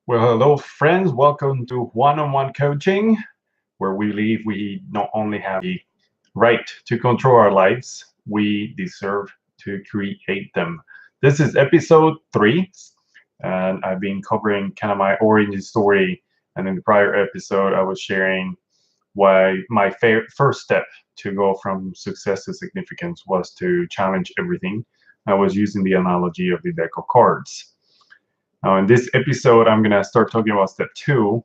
Well, hello, friends. Welcome to one-on-one coaching, where we believe we not only have the right to control our lives, we deserve to create them. This is episode 3, and I've been covering kind of my origin story. And in the prior episode, I was sharing why my first step to go from success to significance was to challenge everything. I was using the analogy of the deck of cards. Now, in this episode, I'm going to start talking about step 2.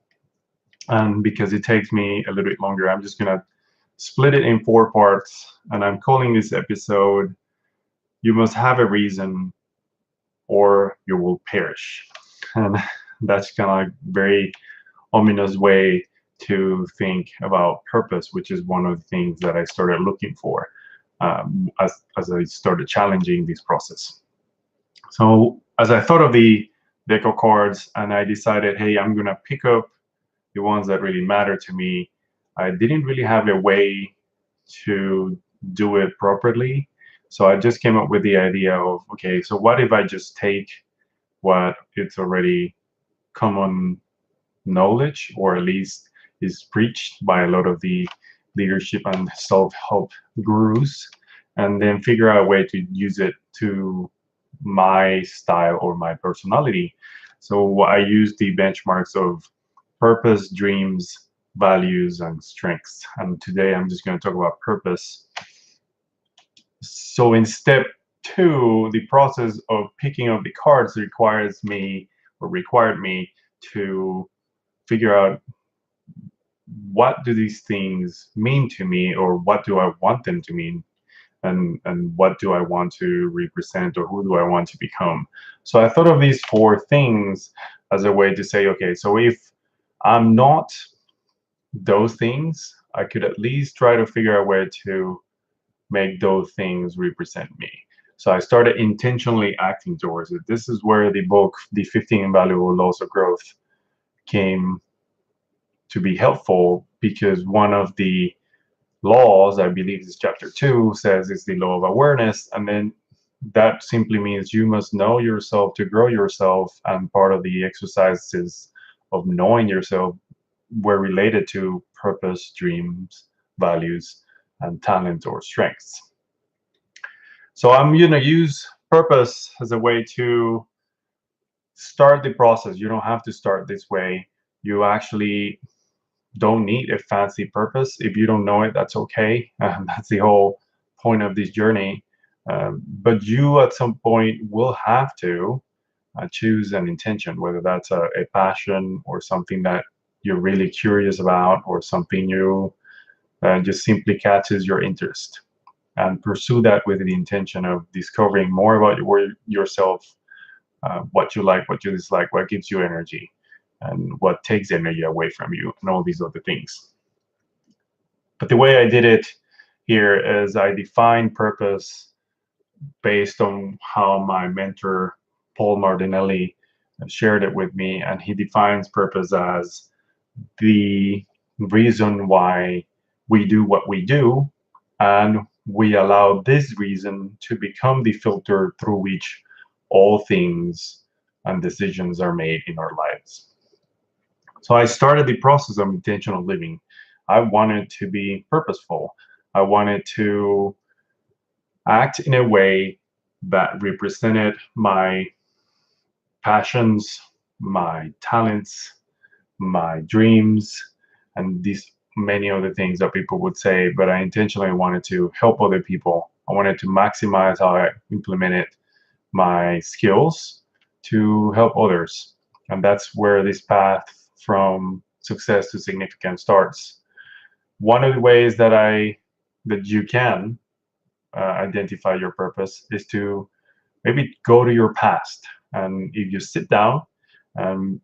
And because it takes me a little bit longer, I'm just going to split it in 4 parts. And I'm calling this episode, You Must Have a Reason or You Will Perish. And that's kind of very ominous way to think about purpose, which is one of the things that I started looking for as I started challenging this process. So as I thought of the deck of cards and I decided, hey, I'm going to pick up the ones that really matter to me, I didn't really have a way to do it properly. So I just came up with the idea of, okay, so what if I just take what it's already common knowledge, or at least is preached by a lot of the leadership and self-help gurus, and then figure out a way to use it to my style or my personality. So I use the benchmarks of purpose, dreams, values, and strengths. And today I'm just going to talk about purpose. So in step 2, the process of picking up the cards required me to figure out what do these things mean to me, or what do I want them to mean, and what do I want to represent, or who do I want to become. So I thought of these 4 things as a way to say, okay, so if I'm not those things, I could at least try to figure out a way to make those things represent me. So I started intentionally acting towards it. This is where the book, The 15 Invaluable Laws of Growth, came to be helpful, because one of the laws, I believe is chapter 2, says it's the law of awareness. And then that simply means you must know yourself to grow yourself. And part of the exercises of knowing yourself were related to purpose, dreams, values, and talent or strengths. So I'm going to use purpose as a way to start the process. You don't have to start this way. You actually don't need a fancy purpose. If you don't know it, that's okay. That's the whole point of this journey. But you at some point will have to choose an intention, whether that's a passion or something that you're really curious about, or something you just simply catches your interest, and pursue that with the intention of discovering more about yourself, what you like, what you dislike, what gives you energy, and what takes energy away from you, and all these other things. But the way I did it here is I defined purpose based on how my mentor, Paul Martinelli, shared it with me. And he defines purpose as the reason why we do what we do, and we allow this reason to become the filter through which all things and decisions are made in our lives. So I started the process of intentional living. I wanted to be purposeful. I wanted to act in a way that represented my passions, my talents, my dreams, and these many other things that people would say. But I intentionally wanted to help other people. I wanted to maximize how I implemented my skills to help others. And that's where this path from success to significance starts. One of the ways that you can identify your purpose is to maybe go to your past. And if you sit down and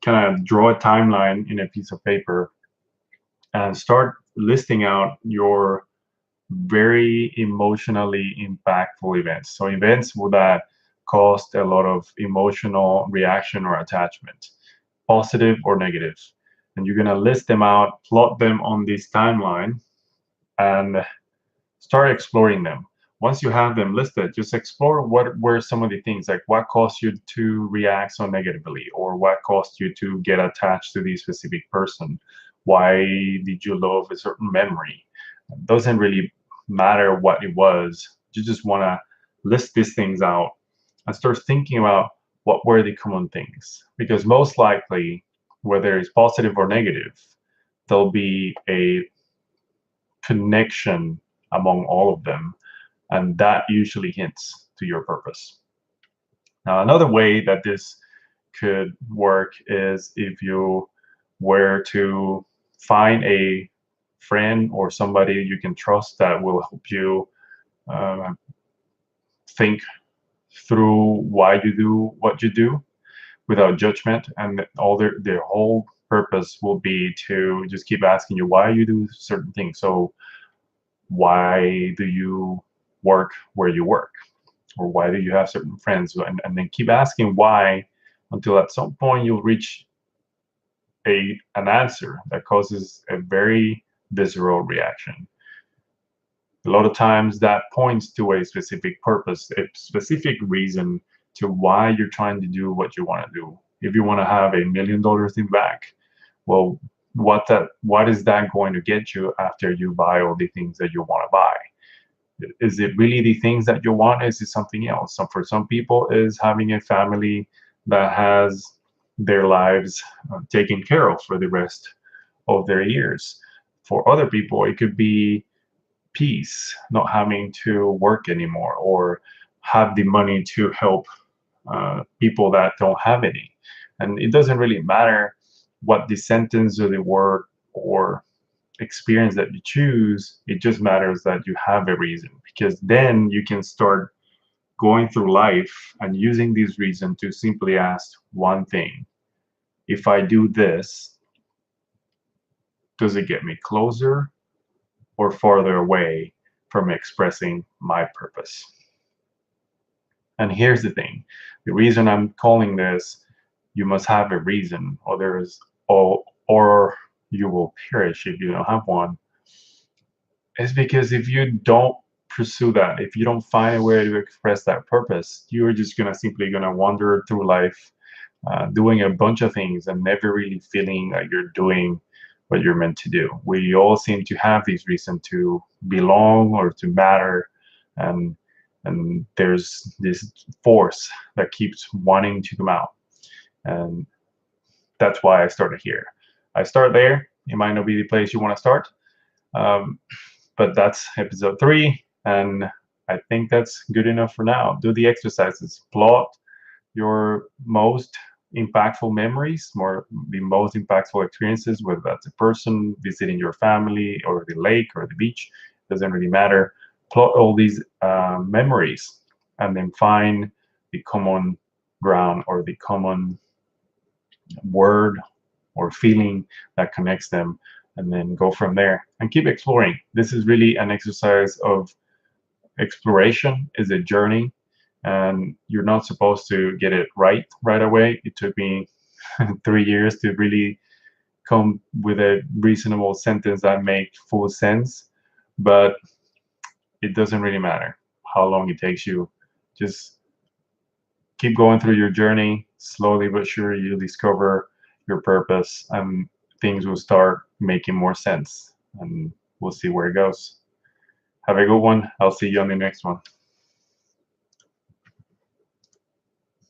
kind of draw a timeline in a piece of paper and start listing out your very emotionally impactful events. So events that caused a lot of emotional reaction or attachment, positive or negative. And you're going to list them out, plot them on this timeline, and start exploring them. Once you have them listed, just explore what were some of the things, like what caused you to react so negatively, or what caused you to get attached to the specific person. Why did you love a certain memory? It doesn't really matter what it was. You just want to list these things out and start thinking about what were the common things. Because most likely, whether it's positive or negative, there'll be a connection among all of them, and that usually hints to your purpose. Now, another way that this could work is if you were to find a friend or somebody you can trust that will help you uh, think through why you do what you do without judgment, and all their whole purpose will be to just keep asking you why you do certain things. So why do you work where you work, or why do you have certain friends, and then keep asking why until at some point you'll reach an answer that causes a very visceral reaction. A lot of times that points to a specific purpose, a specific reason to why you're trying to do what you want to do. If you want to have $1 million in bank, well, what is that going to get you after you buy all the things that you want to buy? Is it really the things that you want? Is it something else? So for some people, is having a family that has their lives taken care of for the rest of their years. For other people, it could be peace, not having to work anymore, or have the money to help people that don't have any. And it doesn't really matter what the sentence or the word or experience that you choose. It just matters that you have a reason, because then you can start going through life and using these reasons to simply ask one thing: if I do this, does it get me closer or farther away from expressing my purpose? And here's the thing: the reason I'm calling this "you must have a reason, or or you will perish if you don't have one" is because if you don't pursue that, if you don't find a way to express that purpose, you're just simply gonna wander through life, doing a bunch of things and never really feeling like you're doing what you're meant to do. We all seem to have these reasons to belong or to matter, and there's this force that keeps wanting to come out, and that's why I started here. I start there. It might not be the place you want to start, um, but that's episode 3, and I think that's good enough for now. Do the exercises. Plot your most impactful memories, the most impactful experiences, whether that's a person visiting your family or the lake or the beach, doesn't really matter. Plot all these memories, and then find the common ground or the common word or feeling that connects them, and then go from there and keep exploring. This is really an exercise of exploration, is a journey, and you're not supposed to get it right away. It took me 3 years to really come with a reasonable sentence that make full sense, but it doesn't really matter how long it takes you. Just keep going through your journey. Slowly but surely you'll discover your purpose, and things will start making more sense, and we'll see where it goes. Have a good one. I'll see you on the next one.